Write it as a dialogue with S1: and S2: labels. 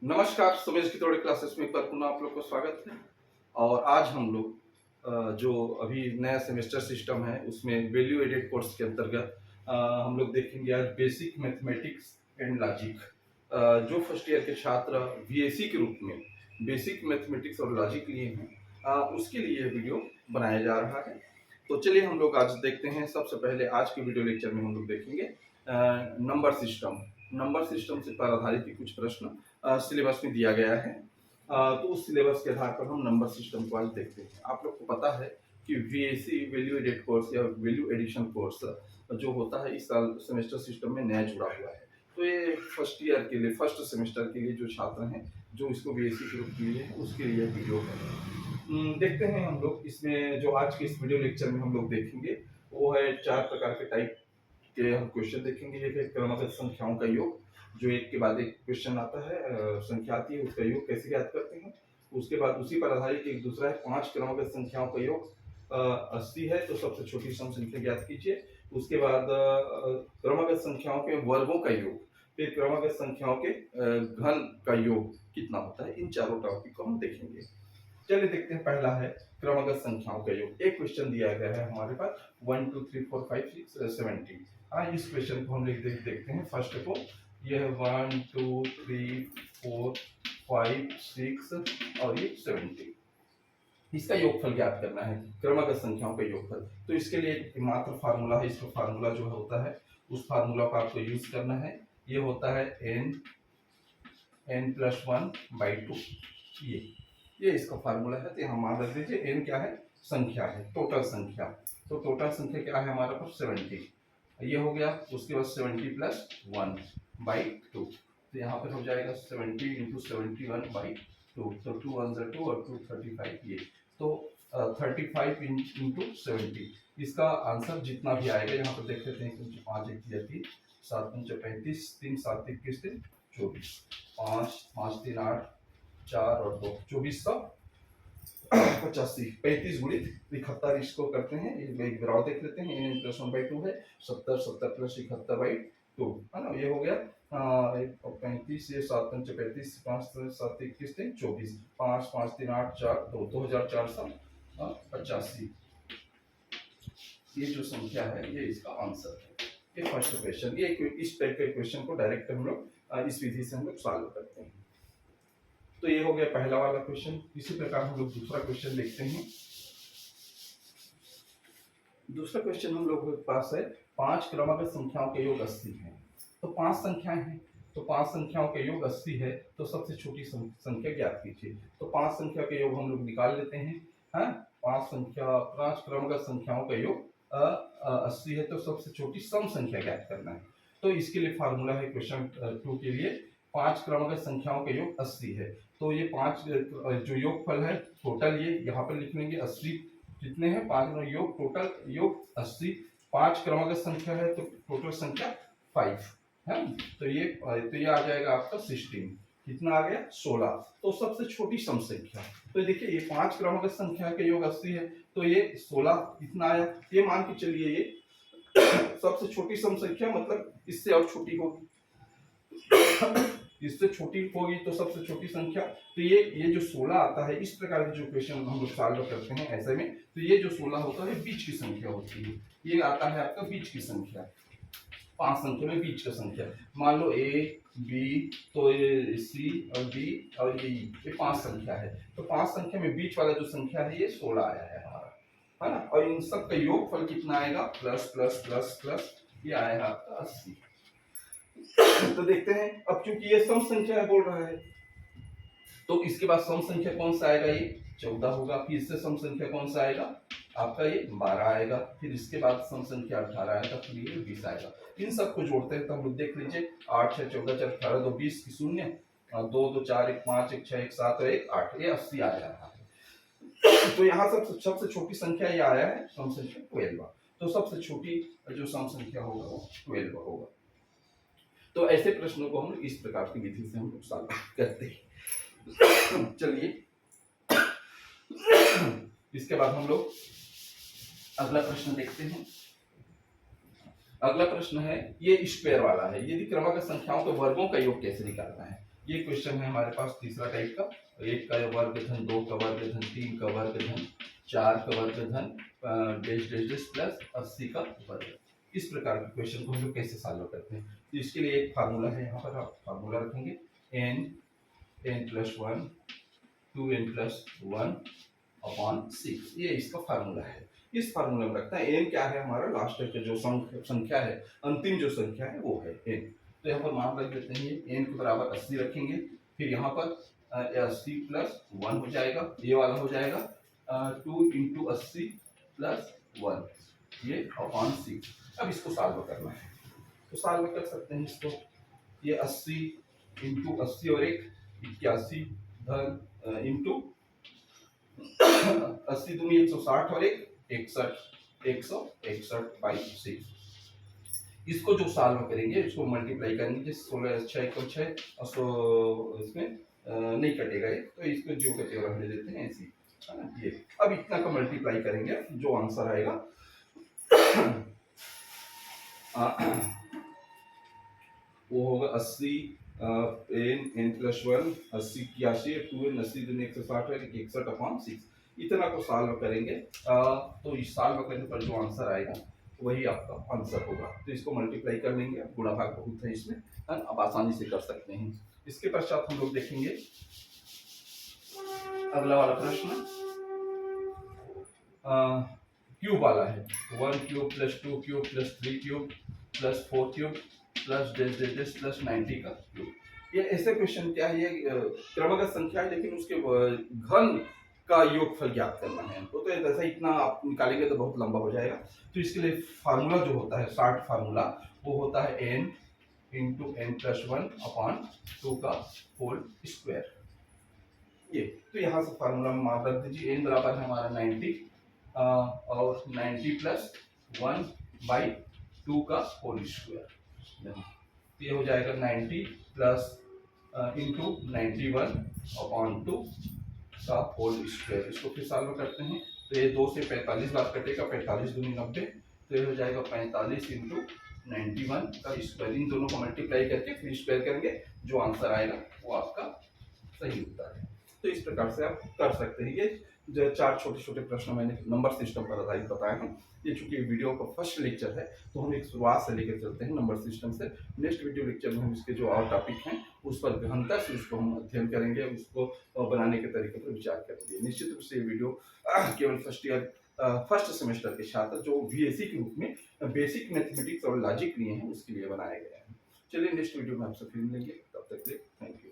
S1: नमस्कार, सुमेश की थोड़ी क्लासेस में एक बार पुनः आप लोग को स्वागत है। और आज हम लोग जो अभी नया सेमेस्टर सिस्टम है उसमें वैल्यू एडेड कोर्स के अंतर्गत हम लोग देखेंगे आज बेसिक मैथमेटिक्स एंड लॉजिक। जो फर्स्ट ईयर के छात्र वीएसी के रूप में बेसिक मैथमेटिक्स और लॉजिक लिए हैं, उसके लिए यह वीडियो बनाया जा रहा है। तो चलिए हम लोग आज देखते हैं। सबसे पहले आज के वीडियो लेक्चर में हम लोग देखेंगे नंबर सिस्टम से पर आधारित कुछ प्रश्न सिलेबस में दिया गया है। तो उस सिलेबस के आधार पर हम नंबर सिस्टम को आज देखते हैं। आप लोग को पता है कि वीएसी वैल्यू एडेड कोर्स या वैल्यू एडिशन कोर्स जो होता है इस साल सेमेस्टर सिस्टम में नया जुड़ा हुआ है। तो ये फर्स्ट ईयर के लिए, फर्स्ट सेमेस्टर के लिए जो छात्र हैं जो इसको वीएसी के रूप में लिए हैं उसके लिए वीडियो है। देखते हैं हम लोग इसमें जो आज के इस वीडियो लेक्चर में हम लोग देखेंगे वो है 4 प्रकार के टाइप के हम क्वेश्चन देखेंगे। एक है क्रमबद्ध संख्याओं का योग, जो एक के बाद एक क्वेश्चन आता है, संख्या आती है, उसका योग कैसे ज्ञात करते हैं। उसके बाद उसी पर आधारित एक दूसरा है 5 क्रमबद्ध संख्याओं का योग 80 है तो सबसे छोटी सम संख्या ज्ञात कीजिए। उसके बाद क्रमबद्ध संख्याओं के वर्गों का योग, फिर क्रमबद्ध संख्याओं के घन का योग कितना होता है। इन चारों टॉपिक को हम देखेंगे। चलिए देखते हैं। पहला है क्रमबद्ध संख्याओं का योग। एक क्वेश्चन दिया गया है हमारे पास 1 2 3 4 5 6 70। इस क्वेश्चन को हम देखते हैं। फर्स्ट को यह 1 2 3 4 5 6 और ये 70, इसका योगफल ज्ञात करना है, क्रमबद्ध संख्याओं का योगफल। तो इसके लिए एक मात्र फार्मूला है। इसका फार्मूला जो होता है उस फार्मूला को आपको यूज करना है। ये होता है n+1/2। ये इसका फार्मूला है। तो यहाँ मान रख दीजिए n क्या है, संख्या है, टोटल संख्या। तो टोटल संख्या क्या है हमारे पास 70, ये हो गया। उसके बाद 70+1/2, तो यहाँ पर हो जाएगा 70 × 71/2। तो 2 1 2 और 2 35, ये तो 35 × 70। इसका आंसर जितना भी आएगा यहाँ पर देख लेते हैं। 5 1 3 7 5 35, 3 7 21 3 24, 5 5 3 8 4 और 2 2485, 35 गुणित 71 इसको करते हैं। एक ग्राफ देख लेते हैं। n+1/2 है, 70 70 + 71/2 है ना। ये हो गया 35, ये 7 5 35, 5 7 21 3 24, 5 5 3 8 4 2 2485। ये जो संख्या है ये इसका आंसर है। ये फर्स्ट क्वेश्चन। ये इस टाइप के क्वेश्चन को डायरेक्ट हम लोग इस विधि से हम लोग सॉल्व करते हैं। तो ये हो गया पहला वाला क्वेश्चन। इसी प्रकार हम लोग दूसरा क्वेश्चन देखते हैं। दूसरा क्वेश्चन हम लोग के पास है 5 क्रमबद्ध संख्याओं के योग 80 है। तो 5 संख्याएं हैं, तो 5 संख्याओं के योग 80 है तो सबसे छोटी संख्या ज्ञात कीजिए। तो 5 संख्या के योग हम लोग निकाल लेते हैं। हाँ, 5 क्रमबद्ध संख्याओं का योग 80 है तो सबसे छोटी सम संख्या ज्ञात करना है। तो इसके लिए फार्मूला है क्वेश्चन 2 के लिए। 5 क्रमबद्ध संख्याओं का योग 80 है तो ये 5 जो योगफल है टोटल, ये यहाँ पर लिख लेंगे। 80 कितने हैं, 5 योग, टोटल योग 80। 5 क्रमबद्ध संख्या है तो टोटल संख्या 5 है। तो ये आ जाएगा आपका 16। कितना आ गया, 16। तो सबसे छोटी सम संख्या, तो देखिए ये 5 क्रमबद्ध संख्या के योग 80 है तो ये 16 कितना आया। ये मान के चलिए ये सबसे छोटी सम संख्या, मतलब इससे और छोटी होगी, इससे छोटी होगी तो सबसे छोटी संख्या। तो ये जो 16 आता है, इस प्रकार के जो क्वेश्चन हम लोग सॉल्व करते हैं ऐसे में, तो ये जो 16 होता है बीच की संख्या होती है। ये आता है आपका बीच की संख्या, 5 संख्या में बीच का संख्या। मान लो ए बी, तो ये सी और डी और ये 5 संख्या है। तो 5 संख्या में बीच वाला जो संख्या है ये 16 आया है हमारा, है ना। और इन सब का योगफल कितना आएगा, प्लस प्लस प्लस प्लस, ये आएगा आपका 80। तो देखते हैं, अब क्योंकि ये सम संख्या है बोल रहा है तो इसके बाद सम संख्या कौन सा आएगा, ये 14 होगा। फिर इससे सम संख्या कौन सा आएगा आपका, ये 12 आएगा। फिर इसके बाद सम संख्या 18 आएगा, फिर ये 20 आएगा। इन सबको जोड़ते हैं तो हम लोग देख लीजिए 8 6 14 4 18 2 20 की 0 2 2 4 1 5 1 6 1 7 और 1 8, ये 80 आ रहा है। तो यहाँ सबसे छोटी संख्या ये आया है, सम संख्या 12। तो सबसे छोटी जो सम संख्या होगा वो 12 होगा। तो ऐसे प्रश्नों को हम इस प्रकार की विधि से हम लोग सॉल्व करते हैं। चलिए इसके बाद हम लोग अगला प्रश्न देखते हैं। अगला प्रश्न है ये स्क्वायर वाला है। यदि क्रमागत संख्याओं के वर्गों का योग कैसे निकालना है। ये क्वेश्चन है हमारे पास तीसरा टाइप का, 1 का वर्ग धन 2 का वर्ग धन 3 का वर्ग धन 4 का वर्ग धन डैश डैश डैश प्लस 80 का वर्ग। इस प्रकार के क्वेश्चन को हम लोग कैसे सॉल्व करते हैं, तो इसके लिए एक फार्मूला है, यहाँ पर आप फार्मूला रखेंगे n plus 1 2n plus 1 upon 6, ये इसका फार्मूला है। इस फार्मूला में रखता है n क्या है, हमारा लास्ट का जो संख्या है, अंतिम जो संख्या है वो है n। तो यहाँ पर मान रख देते हैं n के बराबर 80 रखेंगे, फिर यहाँ पर 80 प्लस 1 हो जाएगा, ये वाला हो जाएगा 2 इंटू 80 प्लस 1, ये अपॉन 6। अब इसको सॉल्व करना है, तो सॉल्व कर सकते हैं इसको, ये 80 इंटू 80 और 1 81 धन इंटू 80 दूनी 160 और 1 61 161 बाई 6। इसको जो सॉल्व करेंगे, इसको मल्टीप्लाई करेंगे, 16 6 को 6 और 100 इसमें नहीं कटेगा ये, तो इसको जो कटेगा रहने देते हैं ऐसे, है ना। ये अब इतना का मल्टीप्लाई करेंगे, जो आंसर आएगा वो होगा 80 n प्लस 1 80 81 2n 80 दूनी 160 है 61 अपॉन 6। इतना को सॉल्व करेंगे तो इस सॉल्व करने पर जो आंसर आएगा वही आपका आंसर होगा। तो इसको मल्टीप्लाई कर लेंगे, गुणा भाग बहुत है इसमें, है आप आसानी से कर सकते हैं। इसके पश्चात हम लोग देखेंगे अगला वाला प्रश्न, क्यूब वाला है, 1 cube plus 2 cube plus 3 cube plus 4 cube plus dash dash dash plus 90 का क्यूब। ये ऐसे क्वेश्चन क्या है, ये क्रमगत संख्या है लेकिन उसके घन का योगफल ज्ञात करना है हमको, तो ऐसा इतना आप निकालेंगे तो बहुत लंबा हो जाएगा। तो इसके लिए फार्मूला जो होता है, शॉर्ट फार्मूला, वो होता है n into N plus 1 upon 2 का होल स्क्वायर। ये तो यहाँ से फार्मूला में मान रख दीजिए, n बराबर है हमारा 90 और 90 प्लस 1 बाई 2 का होल स्क्वायर, ये हो जाएगा 90 प्लस इंटू 91 अपॉन 2 का होल स्क्वायर। इसको फिर सॉल्व करते हैं, तो ये 2 से 45 बार कटेगा, 45 दूनी 90, तो ये हो जाएगा 45 इंटू 91 का स्क्वायर। इन दोनों को मल्टीप्लाई करके फिर स्क्वायर करेंगे, जो आंसर आएगा वो आपका सही उत्तर है। तो इस प्रकार से आप कर सकते हैं। ये जो 4 छोटे छोटे प्रश्न मैंने नंबर सिस्टम पर आधारित बताए हैं। ये चूंकि वीडियो का फर्स्ट लेक्चर है, तो हम एक शुरुआत से लेकर चलते हैं नंबर सिस्टम से। नेक्स्ट वीडियो लेक्चर में हम इसके जो और टॉपिक हैं उस पर गहनता से उसको हम अध्ययन करेंगे, उसको बनाने के तरीके पर विचार करेंगे। निश्चित रूप से ये वीडियो केवल फर्स्ट सेमेस्टर के छात्र जो VAC के रूप में बेसिक मैथमेटिक्स और लॉजिक लिए हैं उसके लिए बनाया गया है। चलिए नेक्स्ट वीडियो में आपसे फिर मिलेंगे, तब तक के लिए थैंक यू।